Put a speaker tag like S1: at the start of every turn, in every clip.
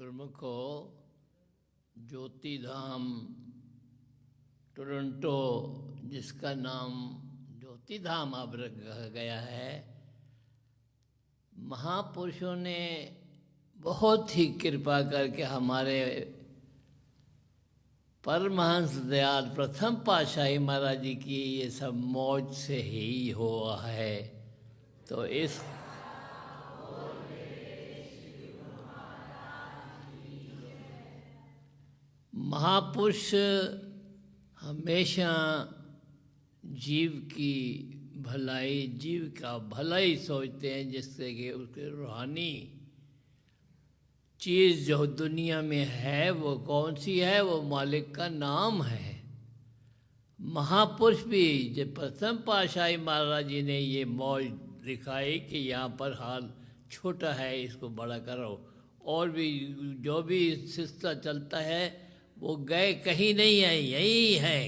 S1: गुरुमुखो ज्योति धाम Toronto, जिसका नाम ज्योति धाम अब रखा गया है, महापुरुषों ने बहुत ही कृपा करके हमारे परमहंस दयाल प्रथम पातशाही महाराज जी की ये सब मौज से ही हुआ है। तो इस महापुरुष हमेशा जीव की भलाई, जीव का भलाई सोचते हैं, जिससे कि उसके रूहानी चीज़ जो दुनिया में है वो कौन सी है, वो मालिक का नाम है। महापुरुष भी जब प्रथम पातशाही महाराज जी ने ये मौज दिखाई कि यहाँ पर हाल छोटा है, इसको बड़ा करो, और भी जो भी सिलसिला चलता है वो गए कहीं नहीं है, यही है।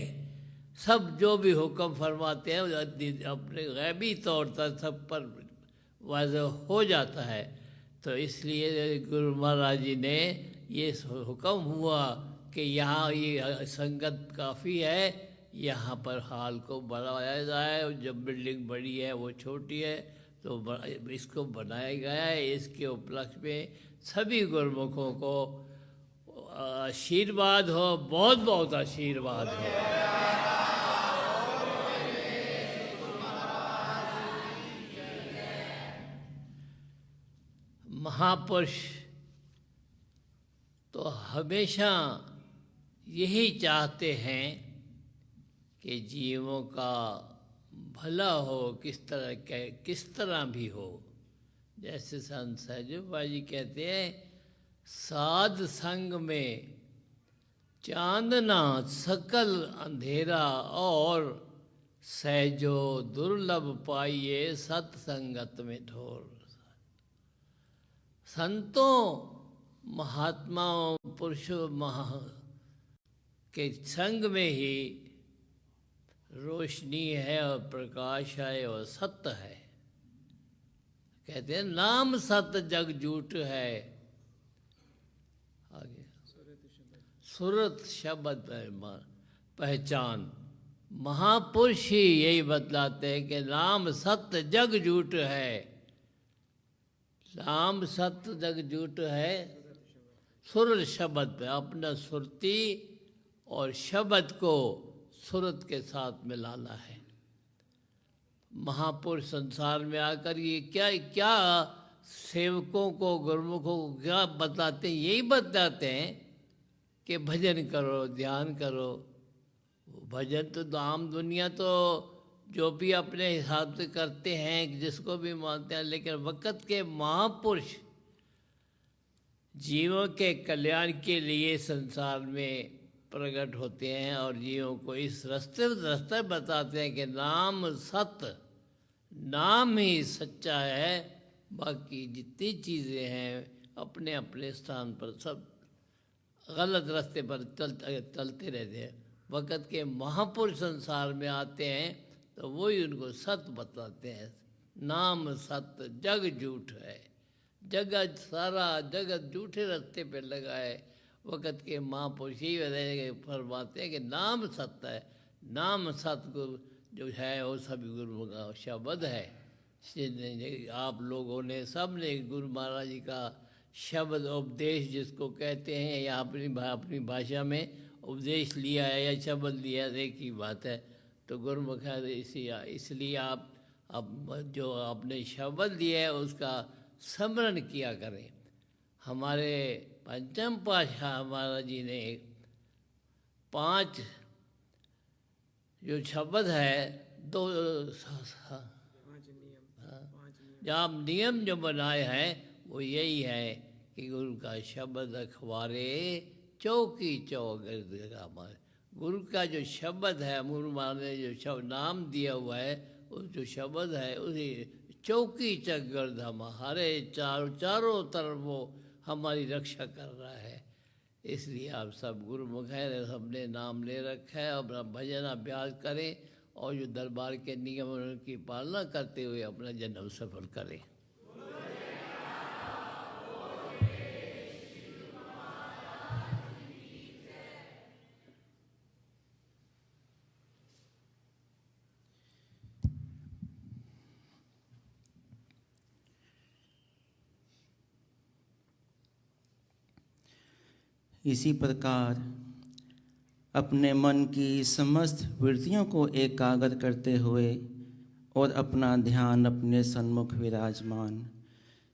S1: सब जो भी हुक्म फरमाते हैं अपने गैबी तौर पर सब पर वाज़ह हो जाता है। तो इसलिए गुरु महाराज जी ने ये हुक्म हुआ कि यहाँ ये संगत काफ़ी है, यहाँ पर हाल को बढ़ाया जाए। जब बिल्डिंग बड़ी है वो छोटी है, तो इसको बनाया गया है। इसके उपलक्ष्य में सभी गुरुमुखों को आशीर्वाद हो, बहुत बहुत आशीर्वाद हो। महापुरुष तो हमेशा यही चाहते हैं कि जीवों का भला हो, किस तरह भी हो। जैसे संत सहजोबा जी कहते हैं, साध संग में चांदना सकल अंधेरा, और सहजो दुर्लभ पाइए सत्संगत में ठोर। संतों, महात्माओं, पुरुषों के संग में ही रोशनी है और प्रकाश है और सत्य है। कहते हैं नाम सत्य जग झूठ है। आगे सुरत शब्द पहचान। महापुरुष ही यही बतलाते हैं कि नाम सत्य जग झूठ है। नाम सत्य जग झूठ है। सुर शब्द पे अपना सुरती और शब्द को सुरत के साथ मिलाना है। महापुरुष संसार में आकर ये क्या क्या सेवकों को, गुरुमुखों को क्या बताते हैं? यही बताते हैं कि भजन करो, ध्यान करो। भजन तो आम दुनिया तो जो भी अपने हिसाब से करते हैं, जिसको भी मानते हैं, लेकिन वक़्त के महापुरुष जीवों के कल्याण के लिए संसार में प्रकट होते हैं और जीवों को इस रास्ते बताते हैं कि नाम सत्य, नाम ही सच्चा है। बाकी जितनी चीज़ें हैं अपने अपने स्थान पर सब गलत रास्ते पर चलते रहते हैं। वक़्त के महापुरुष संसार में आते हैं तो वही उनको सत्य बताते हैं। नाम सत्य जग झूठ है। जगत, सारा जगत झूठे रास्ते पे लगा है। वक़्त के महापुरुष ही फरमाते हैं कि नाम सत्य है। नाम सत्य जो है वो सभी गुरु का शब्द है। आप लोगों ने सब ने गुरु महाराज जी का शब्द उपदेश जिसको कहते हैं, या अपनी भाषा में उपदेश लिया है या शब्द लिया है, एक ही बात है। तो गुरुमुख इसलिए आप अब जो आपने शब्द लिया है उसका स्मरण किया करें। हमारे पंचम पातशाह महाराज जी ने 5 जो शब्द है, 2 आप नियम जो बनाए हैं वो यही है कि गुरु का शब्द अखबारे चौकी चौगिर्द हमारे। गुरु का जो शब्द है, गुरु महाराज ने जो नाम दिया हुआ है, उस जो शब्द है उसी चौकी चौगिर्द हमारे चारों तरफ वो हमारी रक्षा कर रहा है। इसलिए आप सब गुरुमुख हैं, सबने नाम ले रखा है। अपना भजन अभ्यास करें और जो दरबार के नियम की पालना करते हुए अपना जन्म सफल करें।
S2: इसी प्रकार अपने मन की समस्त वृत्तियों को एकाग्र करते हुए और अपना ध्यान अपने सन्मुख विराजमान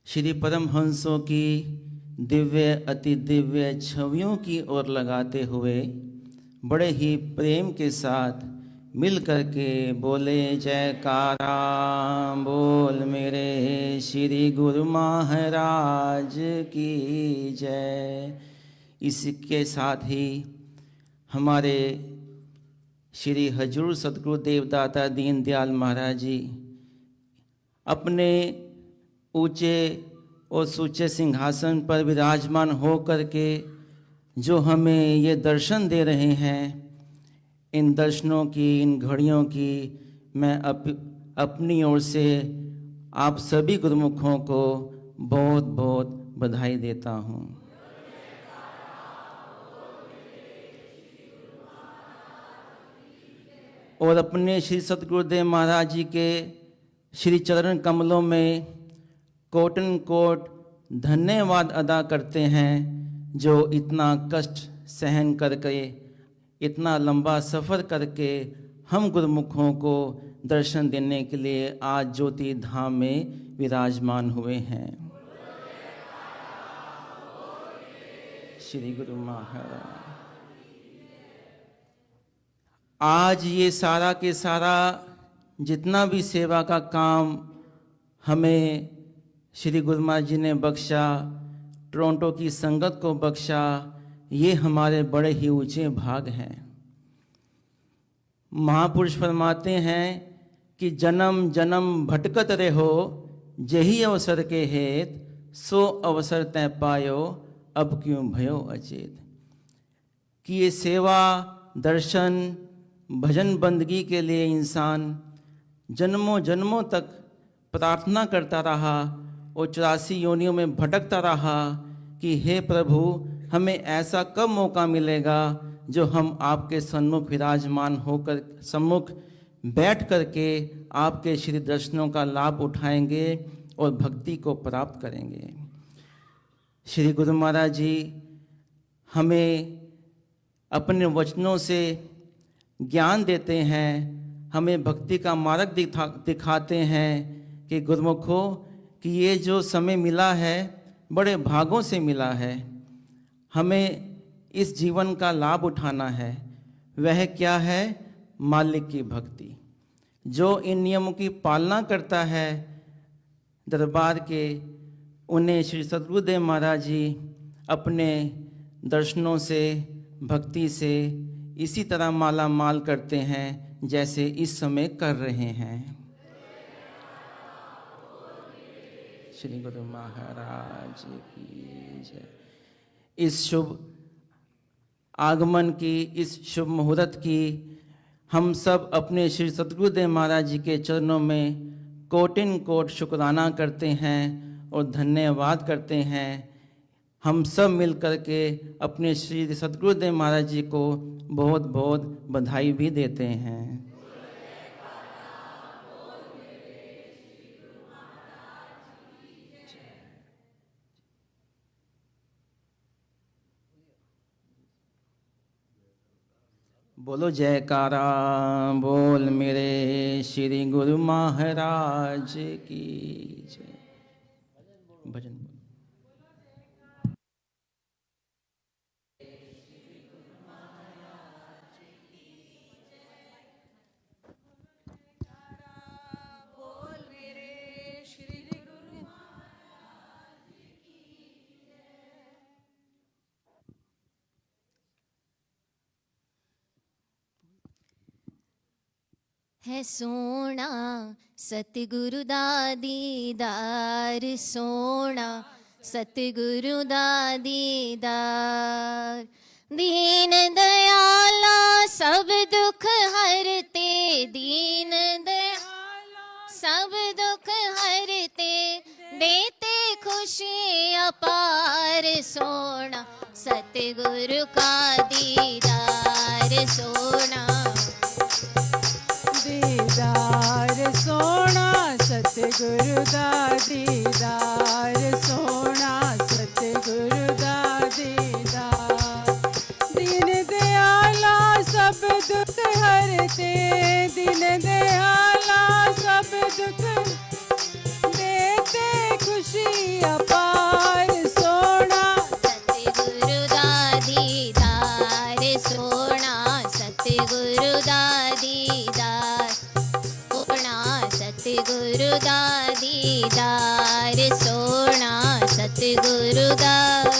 S2: श्री परमहंसों की दिव्य अति दिव्य छवियों की ओर लगाते हुए बड़े ही प्रेम के साथ मिल करके बोले जयकारा बोल मेरे श्री गुरु महाराज की जय। इसके साथ ही हमारे श्री हजूर सतगुरु देवदाता दीन दयाल महाराज जी अपने ऊंचे और सूचे सिंहासन पर विराजमान हो करके जो हमें ये दर्शन दे रहे हैं, इन दर्शनों की इन घड़ियों की मैं अपनी ओर से आप सभी गुरुमुखों को बहुत बहुत बधाई देता हूँ। और अपने श्री सतगुरुदेव महाराज जी के श्री चरण कमलों में कोटन कोट धन्यवाद अदा करते हैं, जो इतना कष्ट सहन करके इतना लंबा सफ़र करके हम गुरुमुखों को दर्शन देने के लिए आज ज्योति धाम में विराजमान हुए हैं। श्री गुरु महाराज आज ये सारा के सारा जितना भी सेवा का काम हमें श्री गुरु महाराज जी ने बख्शा, टोरंटो की संगत को बख्शा, ये हमारे बड़े ही ऊंचे भाग हैं। महापुरुष फरमाते हैं कि जन्म जन्म भटकत रहो, जही अवसर के हेत सो अवसर तय पायो, अब क्यों भयो अचेत। कि ये सेवा दर्शन भजन बंदगी के लिए इंसान जन्मों जन्मों तक प्रार्थना करता रहा और 84 योनियों में भटकता रहा कि हे प्रभु हमें ऐसा कब मौका मिलेगा जो हम आपके सन्मुख विराजमान होकर सम्मुख बैठ करके आपके श्री दर्शनों का लाभ उठाएंगे और भक्ति को प्राप्त करेंगे। श्री गुरु महाराज जी हमें अपने वचनों से ज्ञान देते हैं, हमें भक्ति का मार्ग दिखाते हैं कि गुरुमुखों कि ये जो समय मिला है बड़े भागों से मिला है, हमें इस जीवन का लाभ उठाना है। वह क्या है? मालिक की भक्ति। जो इन नियमों की पालना करता है दरबार के, उन्हें श्री सतगुरुदेव महाराज जी अपने दर्शनों से भक्ति से इसी तरह माला माल करते हैं जैसे इस समय कर रहे हैं। श्री गुरु महाराज की जय। इस शुभ आगमन की, इस शुभ मुहूर्त की हम सब अपने श्री सतगुरुदेव महाराज जी के चरणों में कोटिन कोट शुक्राना करते हैं और धन्यवाद करते हैं। हम सब मिल कर के अपने श्री सतगुरुदेव महाराज जी को बहुत बहुत बधाई भी देते हैं। बोलो जयकारा बोल मेरे श्री गुरु महाराज की जय। भजन
S3: है सोना सतगुरु दा दीदार, सोना सतगुरु दा दीदार। दीन दयाला सब दुख हरते, दीन दयाला सब दुख हरते, देते खुशी अपार। सोना सतगुरु का दीदार, सोना
S4: दीदार सोना सतगुरु दा दीदार, सोना सतगुरु दा दीदार।
S3: सतगुरु दास।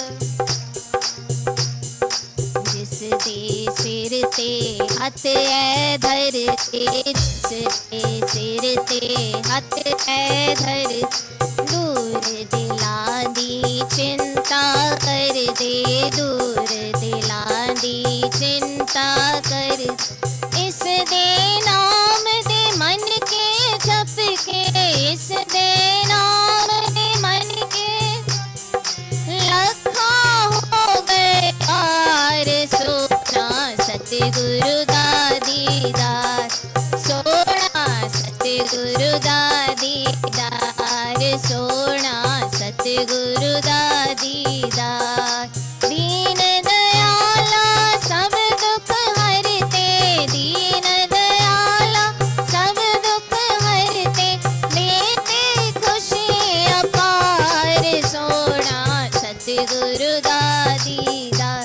S3: जिस दे सिर ते हथ है धरते, जिस दे सिर ते हथ है धर, दूर दिला दी चिंता कर दे, दूर दिला दी चिंता कर। इस दे नाम दे मन के जप के, इस दे नाम दे मन के लखा हो गए पार। सोना सतगुरु दा दीदार, सोना सतगुरु दा दीदार, सोना सतगुरु दा दीदार। दीन दयाला सब दुख हरते, दीन दयाला सब दुख हरते, देते खुशी अपार। सोना सतगुरु दा दीदार,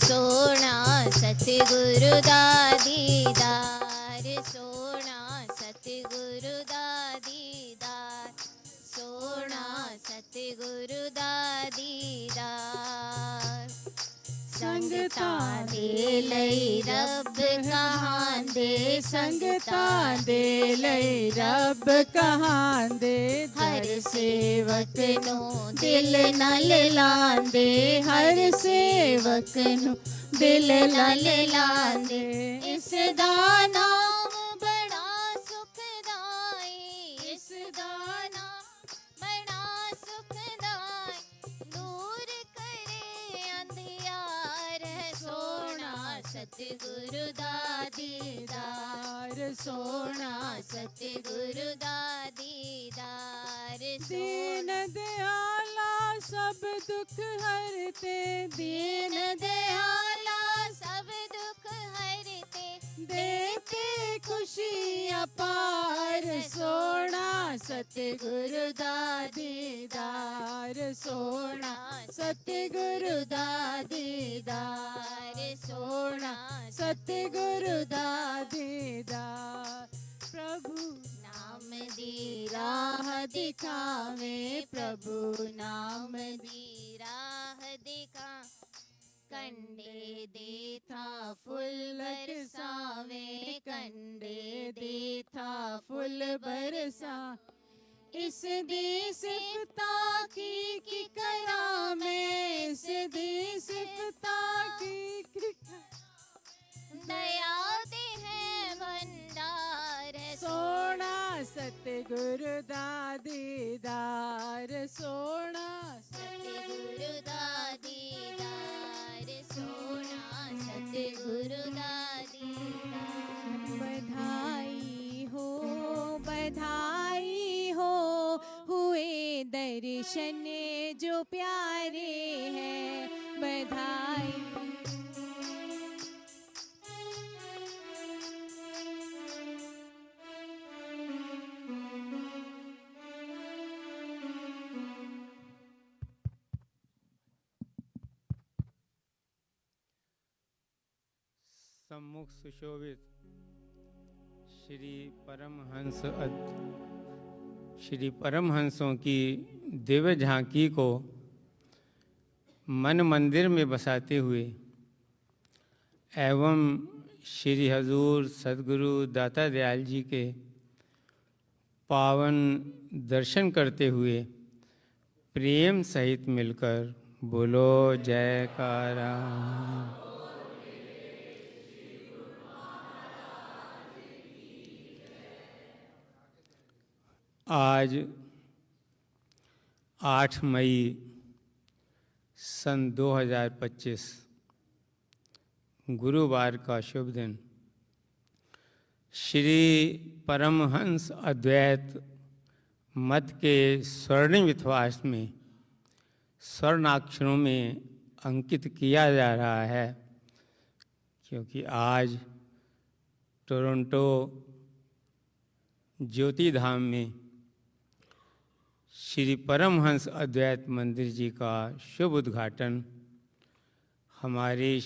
S3: सोना सतगुरु दा दीदार, सोना सतगुरु दा दीदार, सोना सतगुरु दा दीदार। संगतां दे लई रब कहांदे, संगतां दे लई रब कहांदे, हर सेवक नु दिल नाल लांदे, हर सेवक नु दिल नाल लांदे। इस दा नाम बड़ा सुखदाई, इस दा नाम बड़ा सुखदाई, दूर करे अंधियार। सोना सतगुरु दा दीदार, सोना सतगुरु दा दीदार। दीन दयाला सब दुख हरते, दीन दयाला सब दुख हरते, देते खुशी अपार। सोना सतगुरु दा दीदार, सोना सतगुरु दा दीदार, सोना सतगुरु दा दीदार। प्रभु नाम दी राह दिखावे, प्रभु नाम दी राह दिखा, कंडे देथा फुल बरसावे, कंडे देथा फुल बरसा। इस दी सिफता की करा मैं, इस दी सिफता की दया दे है भंडार। सोना सतगुरु दा दीदार, सोना सतगुरु दा दीदार, सोना सतगुरु दा दीदार। बधाई हो, बधाई हो, हुए दर्शन जो प्यारे हैं, बधाई।
S5: सम्मुख सुशोभित श्री परमहंसों की दिव्य झांकी को मन मंदिर में बसाते हुए एवं श्री हजूर सद्गुरु दाता दयाल जी के पावन दर्शन करते हुए प्रेम सहित मिलकर बोलो जयकारा। आज 8 मई सन 2025 गुरुवार का शुभ दिन श्री परमहंस अद्वैत मत के स्वर्णिम इतिहास में स्वर्णाक्षरों में अंकित किया जा रहा है, क्योंकि आज टोरंटो ज्योति धाम में श्री परमहंस अद्वैत मंदिर जी का शुभ उद्घाटन हमारे